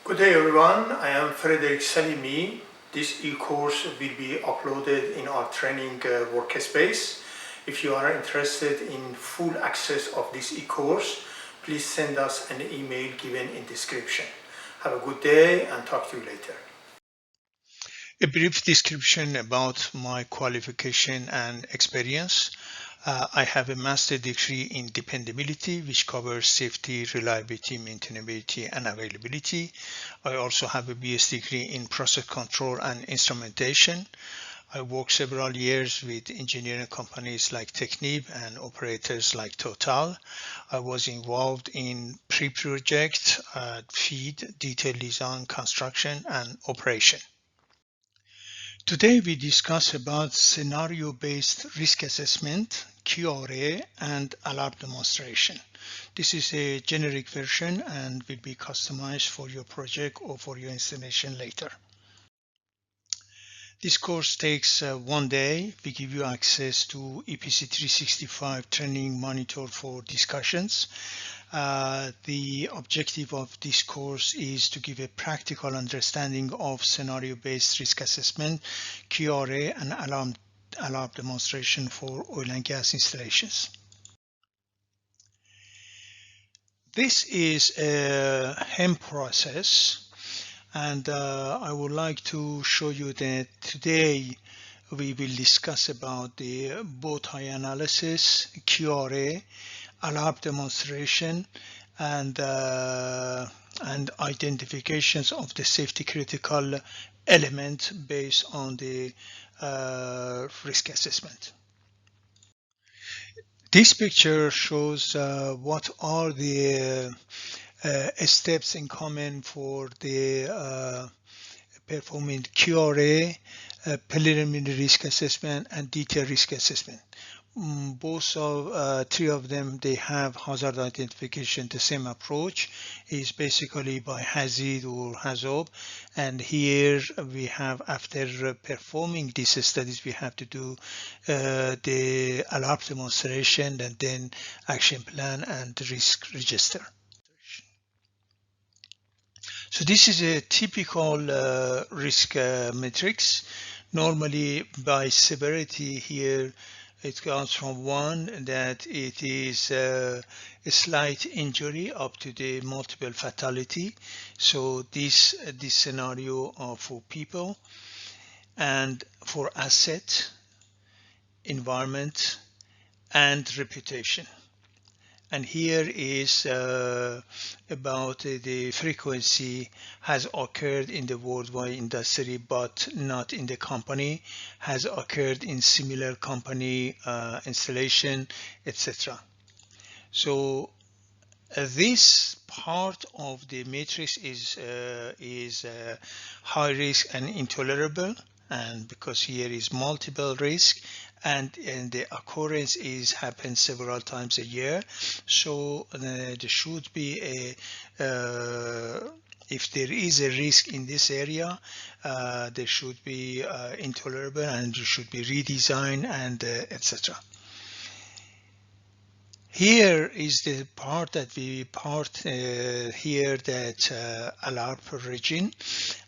Good day everyone, I am Frederick Salimi. This e-course will be uploaded in our training workspace. If you are interested in full access of this e-course, please send us an email given in description. Have a good day and talk to you later. A brief description about my qualification and experience. I have a master's degree in dependability, which covers safety, reliability, maintainability, and availability. I also have a BS degree in process control and instrumentation. I worked several years with engineering companies like Technip and operators like Total. I was involved in pre-project, FEED, detailed design, construction, and operation. Today we discuss about scenario-based risk assessment, QRA, and ALARP demonstration. This is a generic version and will be customized for your project or for your installation later. This course takes 1 day. We give you access to EPC 365 training monitor for discussions. The objective of this course is to give a practical understanding of scenario-based risk assessment, QRA, and ALARP demonstration for oil and gas installations. This is a HEM process, and I would like to show you that today we will discuss about the both eye analysis, QRA, ALARP demonstration, and identifications of the safety critical element based on the risk assessment. This picture shows what are the steps in common for the performing QRA, preliminary risk assessment, and detailed risk assessment. Both of three of them, they have hazard identification. The same approach is basically by hazard or HAZOP, and here we have, after performing these studies, we have to do the ALARP demonstration and then action plan and risk register. So this is a typical risk matrix. Normally by severity here, it goes from 1 that it is a slight injury up to the multiple fatality. So this scenario are for people, and for asset, environment, and reputation. And here is about the frequency has occurred in the worldwide industry, but not in the company, has occurred in similar company installation, etc. So this part of the matrix is high risk and intolerable, and because here is multiple risk, and the occurrence happens several times a year, so there should be a if there is a risk in this area, there should be intolerable, and it should be redesigned, and etc. Here is the part that we here that ALARP region,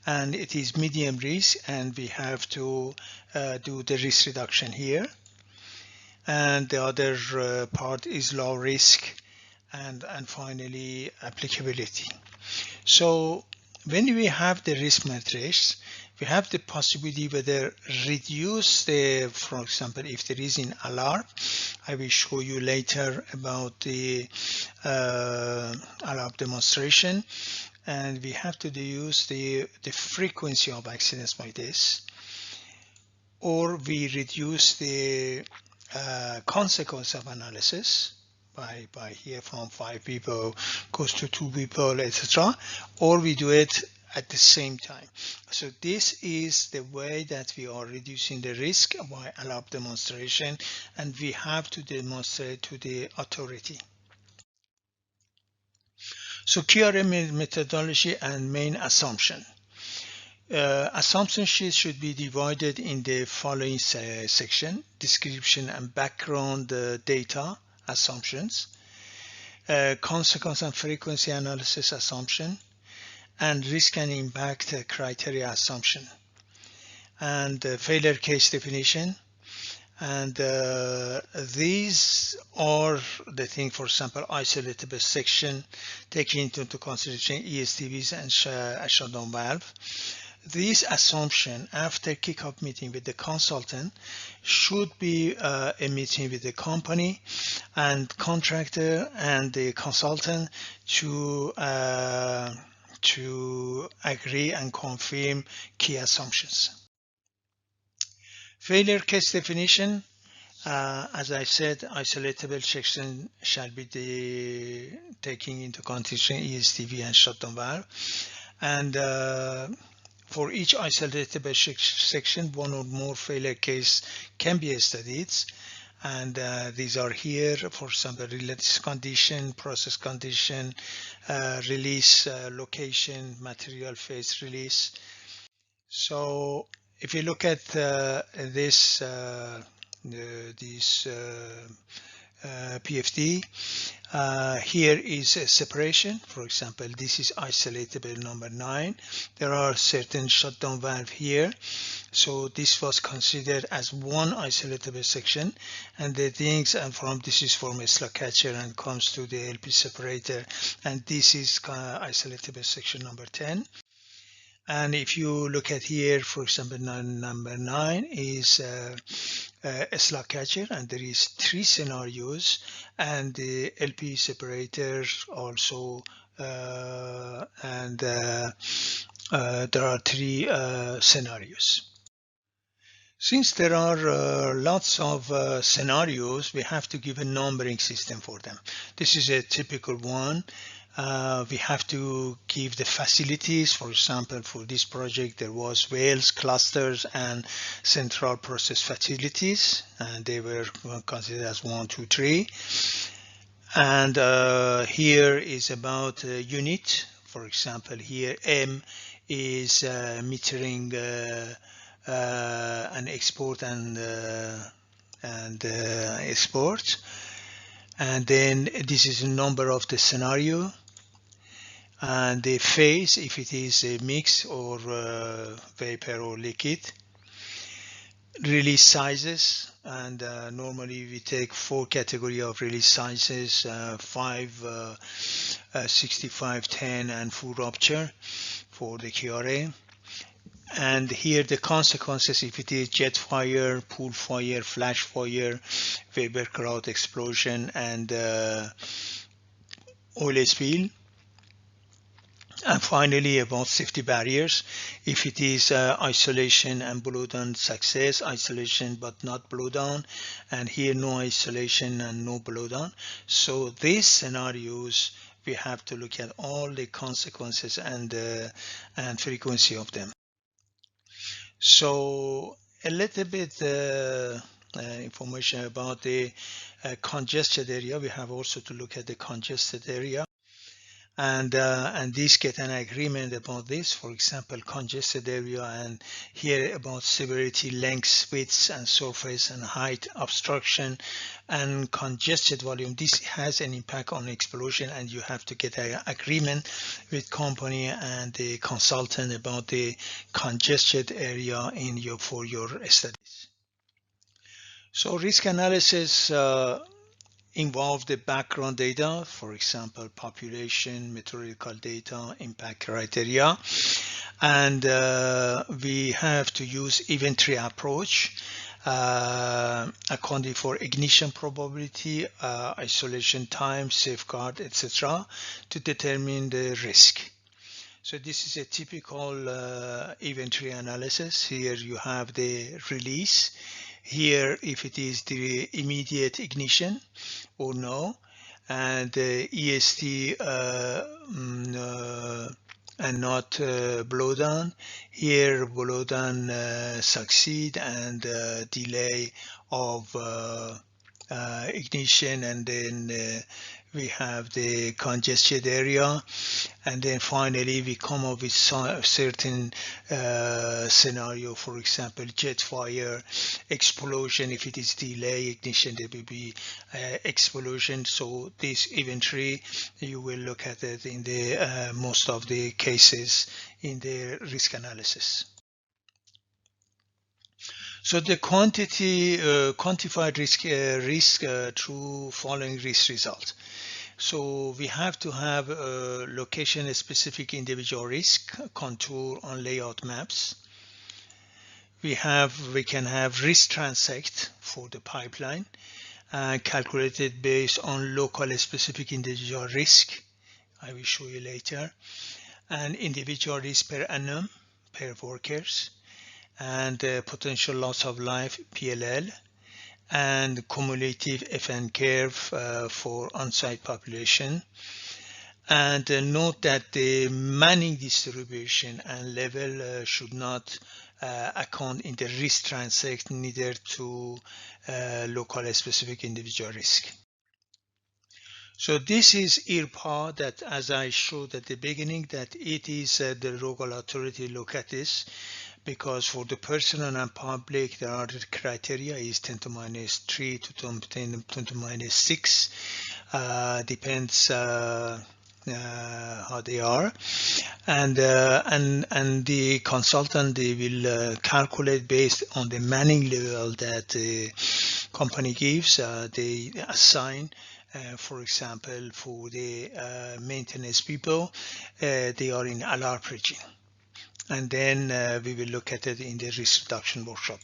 and it is medium risk, and we have to do the risk reduction here. And the other part is low risk, and finally applicability. So when we have the risk matrix, we have the possibility whether reduce the, for example, if there is in ALARP, I will show you later about the ALARP demonstration, and we have to use the frequency of accidents by this, or we reduce the consequence of analysis by here from 5 people goes to 2 people, etc., or we do it at the same time. So this is the way that we are reducing the risk by ALARP demonstration, and we have to demonstrate to the authority. So QRA methodology and main assumption. Assumption sheet should be divided in the following section: description and background data assumptions, consequence and frequency analysis assumption, and risk and impact criteria assumption, and failure case definition. And these are the thing, for example, isolatable section, taking into consideration ESTVs and shutdown valve. This assumption after kickoff meeting with the consultant should be a meeting with the company and contractor and the consultant to agree and confirm key assumptions. Failure case definition. As I said, isolatable section shall be taking into consideration ESTV and shutdown valve. And for each isolatable section, one or more failure case can be studied. And these are here, for example, release condition, process condition, release location, material phase release. So if you look at this PFD, here is a separation. For example, this is isolatable number 9. There are certain shutdown valve here, so this was considered as one isolatable section, and the things, and from this is from a slug catcher and comes to the LP separator, and this is isolatable section number 10. And if you look at here, for example, number 9 is a slug catcher, and there is 3 scenarios, and the LP separator also, and there are 3 scenarios. Since there are lots of scenarios, we have to give a numbering system for them. This is a typical one. We have to give the facilities. For example, for this project, there was wells, clusters, and central process facilities, and they were considered as 1, 2, 3. And here is about unit. For example, here M is metering and export and export. And then this is a number of the scenario, and the phase, if it is a mix or vapor or liquid. Release sizes, and normally we take 4 category of release sizes, 5, 65, 10, and full rupture for the QRA. And here the consequences, if it is jet fire, pool fire, flash fire, vapor cloud explosion, and oil spill. And finally, about safety barriers, if it is isolation and blowdown success, isolation but not blowdown, and here no isolation and no blowdown. So these scenarios, we have to look at all the consequences and frequency of them. So a little bit information about the congested area. We have also to look at the congested area. And these get an agreement about this, for example, congested area, and here about severity, length, width, and surface and height, obstruction, and congested volume. This has an impact on explosion, and you have to get an agreement with company and the consultant about the congested area in for your studies. So risk analysis involve the background data, for example, population, meteorological data, impact criteria, and we have to use event tree approach, accounting for ignition probability, isolation time, safeguard, etc., to determine the risk. So this is a typical event tree analysis. Here you have the release. Here, if it is the immediate ignition or no, and the EST and not blowdown. Here, blowdown succeed, and delay of ignition, and then we have the congested area, and then finally we come up with some certain scenario. For example, jet fire, explosion. If it is delay ignition, there will be explosion. So this inventory, you will look at it in the most of the cases in the risk analysis. So the quantified risk through following risk result. So we have to have location-specific individual risk contour on layout maps. We can have risk transect for the pipeline, calculated based on local specific individual risk. I will show you later. And individual risk per annum per workers, and potential loss of life PLL, and cumulative FN curve for on-site population. And note that the manning distribution and level should not account in the risk transect, neither to local specific individual risk. So this is IRPA, that as I showed at the beginning, that it is the local authority look at this, because for the personal and public there are the criteria is 10 to minus 3 to 10 to minus 6, depends how they are, and the consultant, they will calculate based on the manning level that the company gives. They assign for example, for the maintenance people, they are in ALARP regime. And then we will look at it in the risk reduction workshop.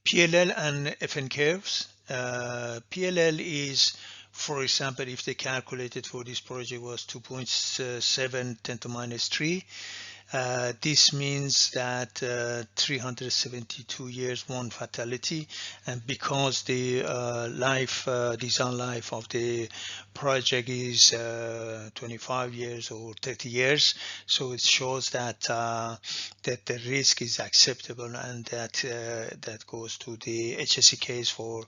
PLL and FN curves. PLL is, for example, if they calculated for this project was 2.7 10 to minus 3, this means that 372 years, 1 fatality, and because the design life of the project is 25 years or 30 years, so it shows that that the risk is acceptable, and that goes to the HSE case for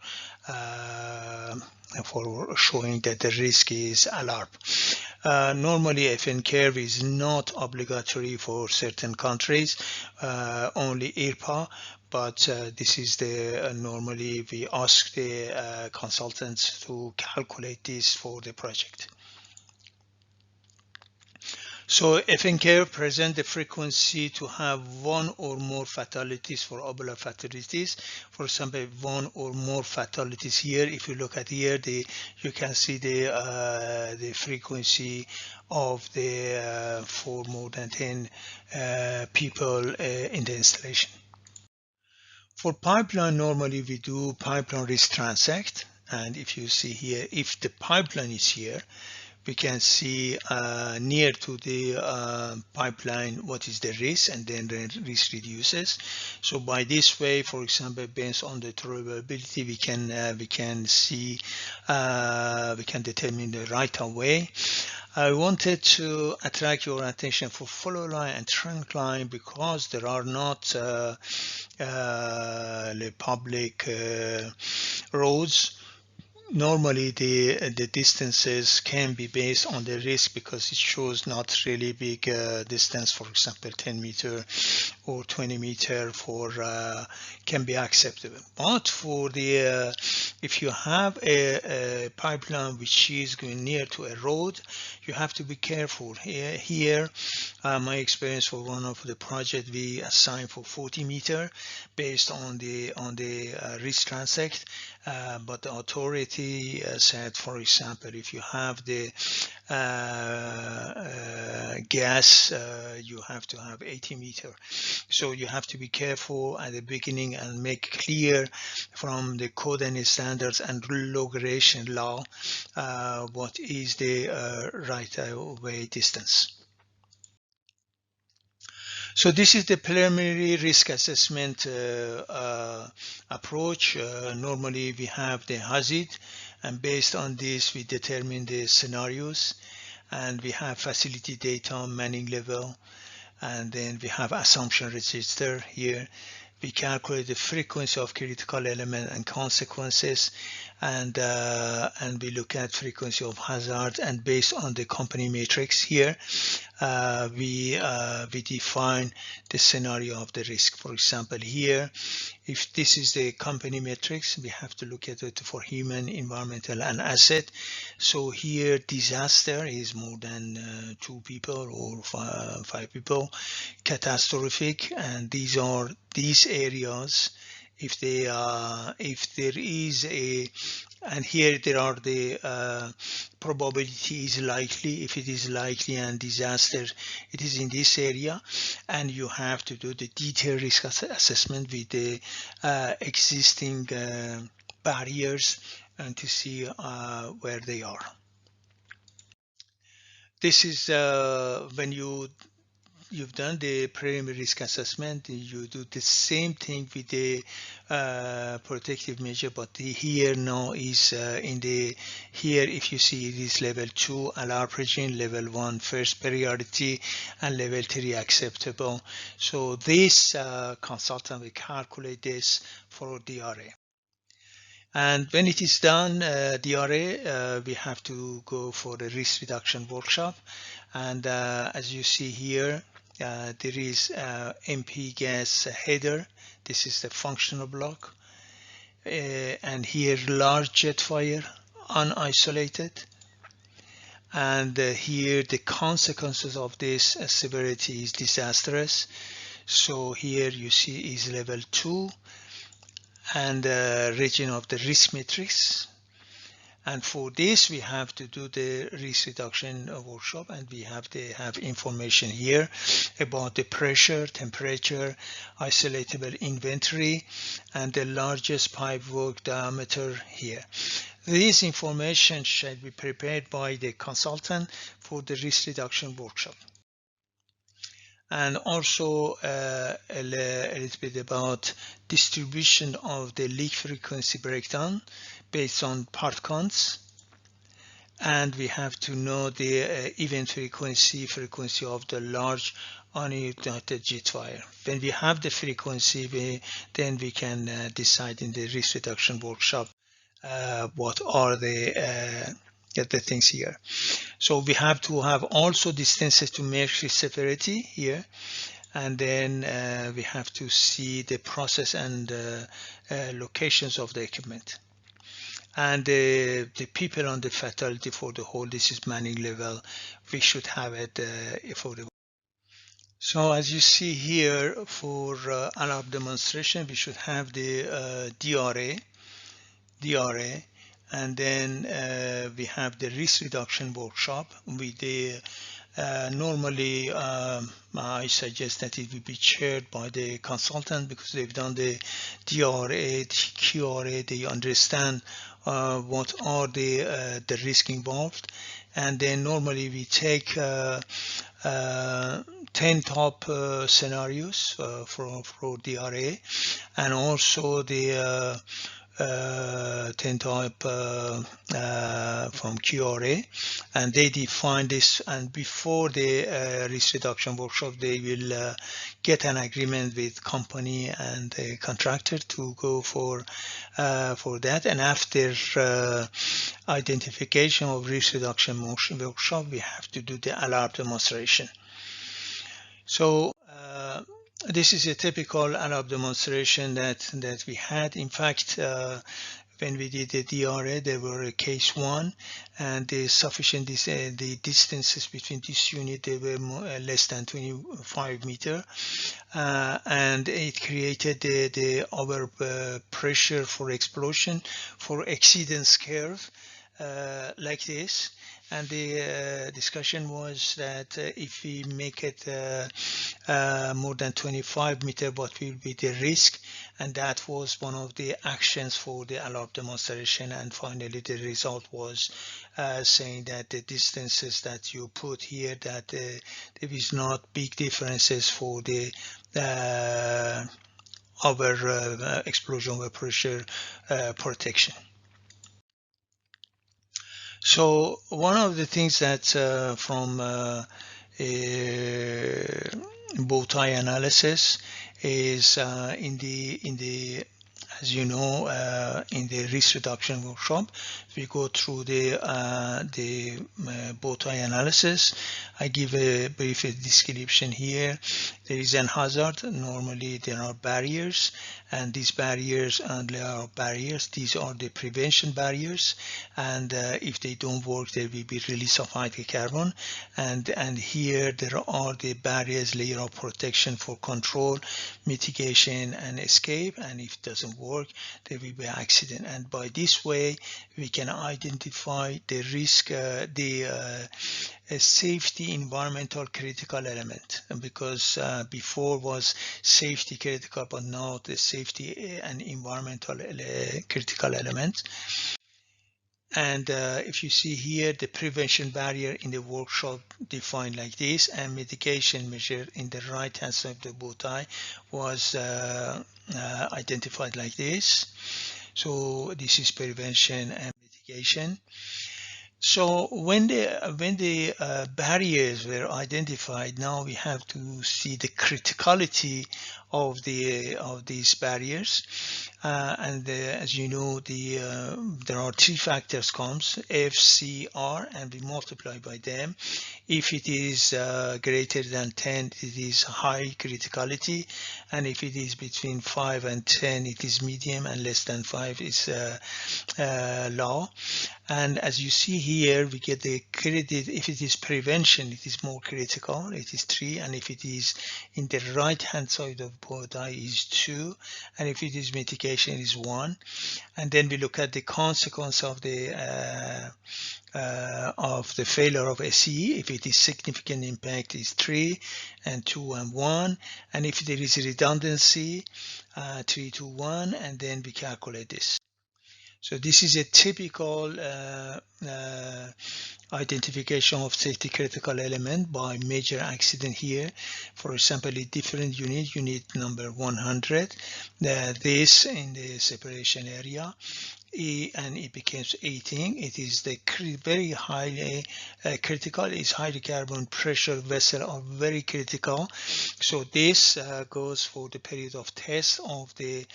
showing that the risk is ALARP. Normally, FN curve is not obligatory for certain countries, only IRPA, but this is the normally we ask the consultants to calculate this for the project. So FN curve present the frequency to have 1 or more fatalities for overall fatalities. For example, 1 or more fatalities here. If you look at here, you can see the frequency of the for more than 10 people in the installation. For pipeline, normally we do pipeline risk transect, and if you see here, if the pipeline is here, we can see near to the pipeline what is the risk, and then the risk reduces. So by this way, for example, based on the tolerability, we can see we can determine the right of way. I wanted to attract your attention for follow line and trunk line, because there are not the public roads. Normally the distances can be based on the risk, because it shows not really big distance. For example, 10 meter or 20 meter for can be acceptable. But for the if you have a pipeline which is going near to a road, you have to be careful. Here my experience for one of the project, we assigned for 40 meter based on the risk transect, but the authority said, for example, if you have the gas, you have to have 80 meter. So you have to be careful at the beginning and make clear from the code and standards and regulation law what is the right of way distance. So this is the preliminary risk assessment approach. Normally we have the hazard, and based on this we determine the scenarios, and we have facility data, manning level, and then we have assumption register here. we calculate the frequency of critical element and consequences, and we look at frequency of hazard, and based on the company matrix here, we define the scenario of the risk. For example, here, if this is the company matrix, we have to look at it for human, environmental, and asset. So here, disaster is more than 2 people or 5 people, catastrophic, and these are these areas. If there is a, and here there are the probability is likely. If it is likely and disaster, it is in this area, and you have to do the detailed risk assessment with the existing barriers and to see where they are. This is when you've done the preliminary risk assessment, you do the same thing with the protective measure, but here now is here if you see it is level 2 ALARP regime, level 1 first priority, and level 3 acceptable. So this consultant will calculate this for DRA. And when it is done, DRA, we have to go for the risk reduction workshop. And as you see here, there is MP gas header. This is the functional block. And here, large jet fire, unisolated. And here, the consequences of this severity is disastrous. So here you see is level 2. And region of the risk matrix, and for this we have to do the risk reduction workshop, and we have to have information here about the pressure, temperature, isolatable inventory, and the largest pipe work diameter here. This information should be prepared by the consultant for the risk reduction workshop. And also a little bit about distribution of the leak frequency breakdown based on part counts. And we have to know the event frequency of the large unignited jet fire. When we have the frequency, then we can decide in the risk reduction workshop what are the things here. So we have to have also distances to measure severity here, and then we have to see the process and locations of the equipment. And the people on the fatality for the whole, this is manning level, we should have it for the. So as you see here, for ALARP demonstration, we should have the DRA, and then we have the risk reduction workshop with the normally I suggest that it will be chaired by the consultant, because they've done the DRA, QRA, they understand what are the risk involved. And then normally we take 10 top scenarios for DRA, and also the 10 type from QRA, and they define this, and before the risk reduction workshop they will get an agreement with company and the contractor to go for that. And after identification of risk reduction workshop, we have to do the ALARP demonstration. So this is a typical ALARP demonstration that we had. In fact, when we did the DRA, there were case 1, and the sufficient the distances between this unit, they were less than 25 meters, and it created the over pressure for explosion for exceedance curve like this. And the discussion was that if we make it more than 25 meters, what will be the risk? And that was one of the actions for the ALARP demonstration. And finally, the result was saying that the distances that you put here, that there is not big differences for the over explosion over pressure protection. So one of the things that from bow tie analysis is in the as you know, in the risk reduction workshop, we go through the bow tie analysis. I give a brief description here. There is an hazard. Normally, there are barriers, and these barriers, these are the prevention barriers, and if they don't work, there will be release of hydrocarbon. And here there are the barriers, layer of protection for control, mitigation, and escape. And if it doesn't work, there will be accident. And by this way, we can identify the risk, a safety environmental critical element, because before was safety critical, but now the safety and environmental critical element. And if you see here, the prevention barrier in the workshop defined like this, and mitigation measure in the right hand side of the bow tie was identified like this. So this is prevention and mitigation. So when the barriers were identified, now we have to see the criticality of these barriers, and as you know, there are three factors comes F, C, R, and we multiply by them. If it is greater than 10, it is high criticality, and if it is between 5 and 10, it is medium, and less than 5 is low. And as you see here, we get the credit. If it is prevention, it is more critical, it is 3, and if it is in the right hand side of bow tie is 2, and if it is mitigation is 1. And then we look at the consequence of the failure of SE. If it is significant impact is 3, and 2 and 1, and if there is redundancy, 3, 2, 1, and then we calculate this. So this is a typical identification of safety critical element by major accident here. For example, a different unit number 100, this in the separation area, and it becomes 18. It is the very highly critical. Is hydrocarbon pressure vessel are very critical. So this goes for the period of test of the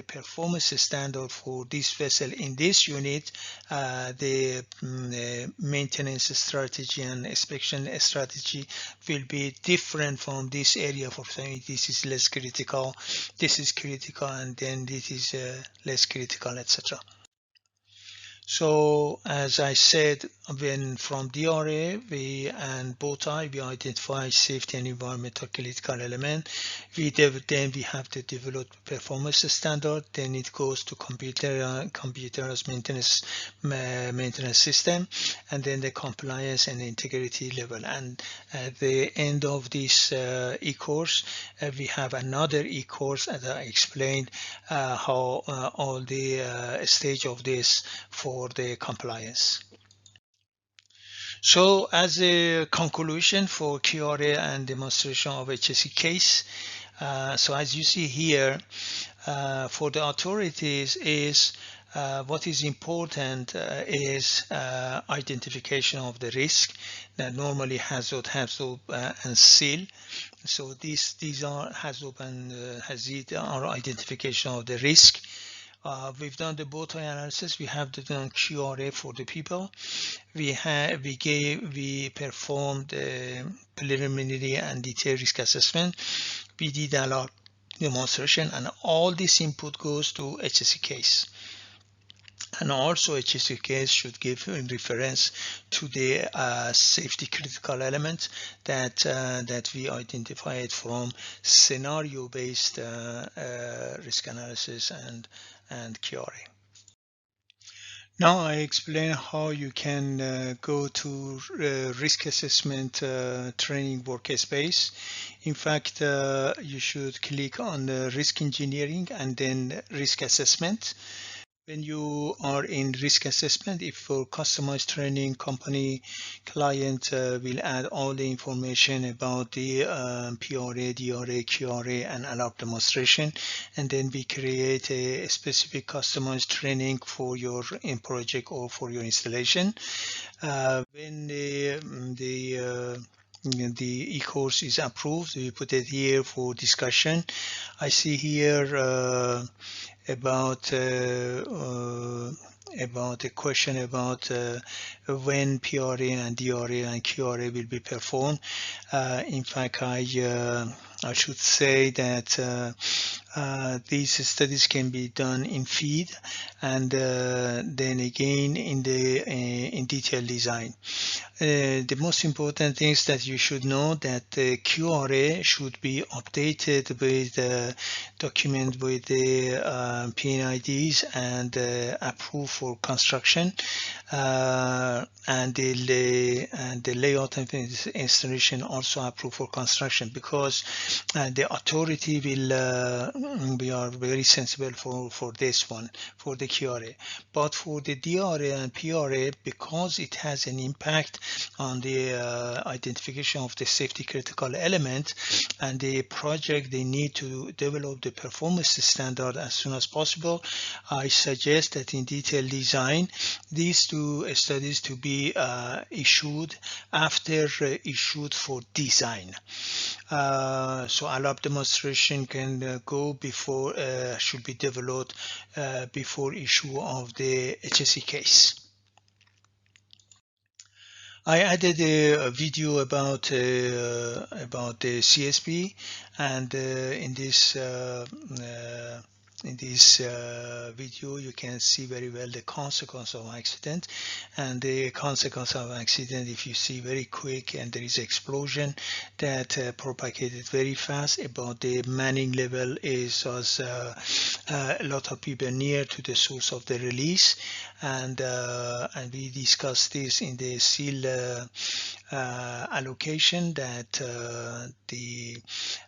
performance standard for this vessel in this unit. The maintenance strategy and inspection strategy will be different from this area. For example, this is less critical, this is critical, and then this is less critical, etc. So as I said, when from DRA and bow tie, we identify safety and environmental critical element. Then we have to develop performance standard. Then it goes to computerized maintenance system, and then the compliance and integrity level. And at the end of this e-course, we have another e-course, as I explained, how all the stage of this for the compliance. So as a conclusion for QRA and demonstration of HSE case, so as you see here, for the authorities is what is important is identification of the risk, that normally HAZOP and SIL. So these are HAZOP and HAZID are identification of the risk. We've done the bow tie analysis. We have done QRA for the people. We performed the preliminary and detailed risk assessment. We did ALARP demonstration, and all this input goes to HSE case. And also HSE case should give reference to the safety critical element that we identified from scenario-based risk analysis and QRA. Now I explain how you can go to risk assessment training workspace. In fact, you should click on the risk engineering and then risk assessment. When you are in risk assessment, if for customized training, company client will add all the information about the PRA, DRA, QRA, and ALARP demonstration, and then we create a specific customized training for your project or for your installation. When the the e-course is approved. We put it here for discussion. I see here about a question about when PRA and DRA and QRA will be performed. In fact, I should say that these studies can be done in feed and then again in detailed design. The most important things that you should know that the QRA should be updated with document with the PNIDs and approved for construction, and the layout and installation also approved for construction, because the authority will we are very sensible for this one, for the QRA. But for the DRA and PRA, because it has an impact on the identification of the safety critical element and the project, they need to develop the performance standard as soon as possible. I suggest that in detailed design, these two studies to be issued after issued for design. So ALARP demonstration can go before, should be developed before issue of the HSE case. I added a video about the CSP, and in this video you can see very well the consequence of accident. And the consequence of accident, if you see very quick, and there is explosion that propagated very fast. About the manning level was a lot of people near to the source of the release, and we discussed this in the seal allocation, that the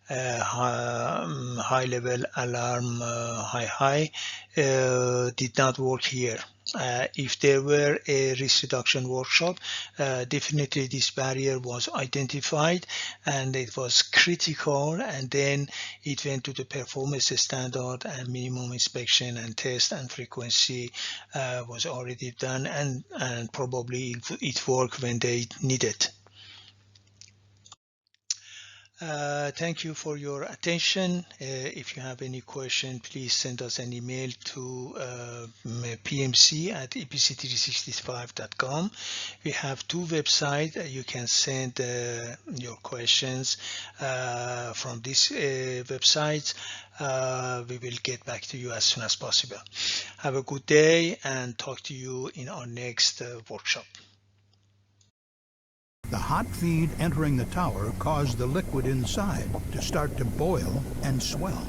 high level alarm high did not work here. If there were a risk reduction workshop, definitely this barrier was identified and it was critical, and then it went to the performance standard, and minimum inspection and test and frequency was already done, and probably it worked when they needed. Thank you for your attention. If you have any question, please send us an email to pmc@epc365.com. We have two websites. You can send your questions from these websites. We will get back to you as soon as possible. Have a good day, and talk to you in our next workshop. The hot feed entering the tower caused the liquid inside to start to boil and swell.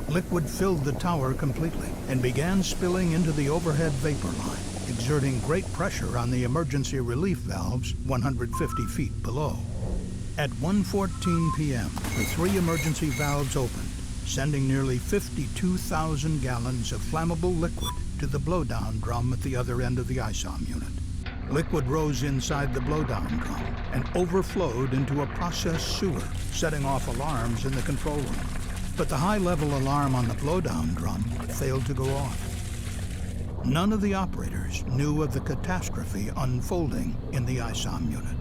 Liquid filled the tower completely and began spilling into the overhead vapor line, exerting great pressure on the emergency relief valves 150 feet below. At 1:14 p.m., the three emergency valves opened, sending nearly 52,000 gallons of flammable liquid to the blowdown drum at the other end of the ISOM unit. Liquid rose inside the blowdown drum and overflowed into a process sewer, setting off alarms in the control room. But the high-level alarm on the blowdown drum failed to go off. None of the operators knew of the catastrophe unfolding in the ISOM unit.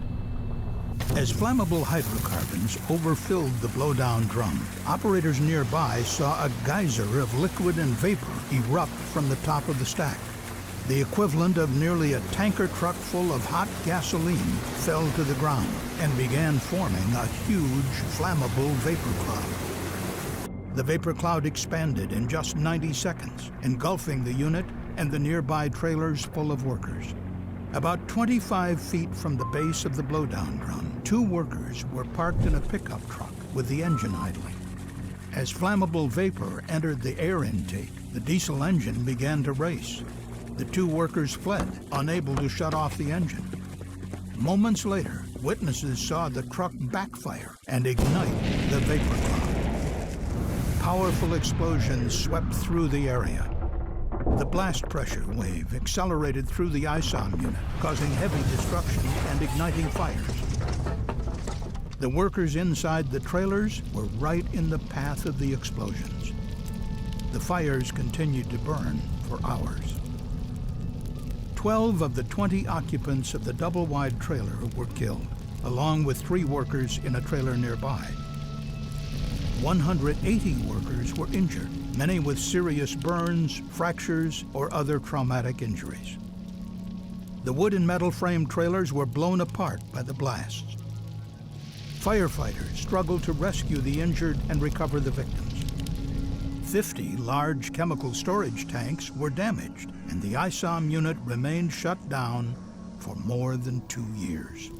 As flammable hydrocarbons overfilled the blowdown drum, operators nearby saw a geyser of liquid and vapor erupt from the top of the stack. The equivalent of nearly a tanker truck full of hot gasoline fell to the ground and began forming a huge flammable vapor cloud. The vapor cloud expanded in just 90 seconds, engulfing the unit and the nearby trailers full of workers. About 25 feet from the base of the blowdown drum, two workers were parked in a pickup truck with the engine idling. As flammable vapor entered the air intake, the diesel engine began to race. The two workers fled, unable to shut off the engine. Moments later, witnesses saw the truck backfire and ignite the vapor cloud. Powerful explosions swept through the area. The blast pressure wave accelerated through the ISOM unit, causing heavy destruction and igniting fires. The workers inside the trailers were right in the path of the explosions. The fires continued to burn for hours. 12 of the 20 occupants of the double-wide trailer were killed. along with 3 workers in a trailer nearby. 180 workers were injured, many with serious burns, fractures, or other traumatic injuries. The wood and metal frame trailers were blown apart by the blasts. Firefighters struggled to rescue the injured and recover the victims. 50 large chemical storage tanks were damaged, and the ISOM unit remained shut down for more than 2 years.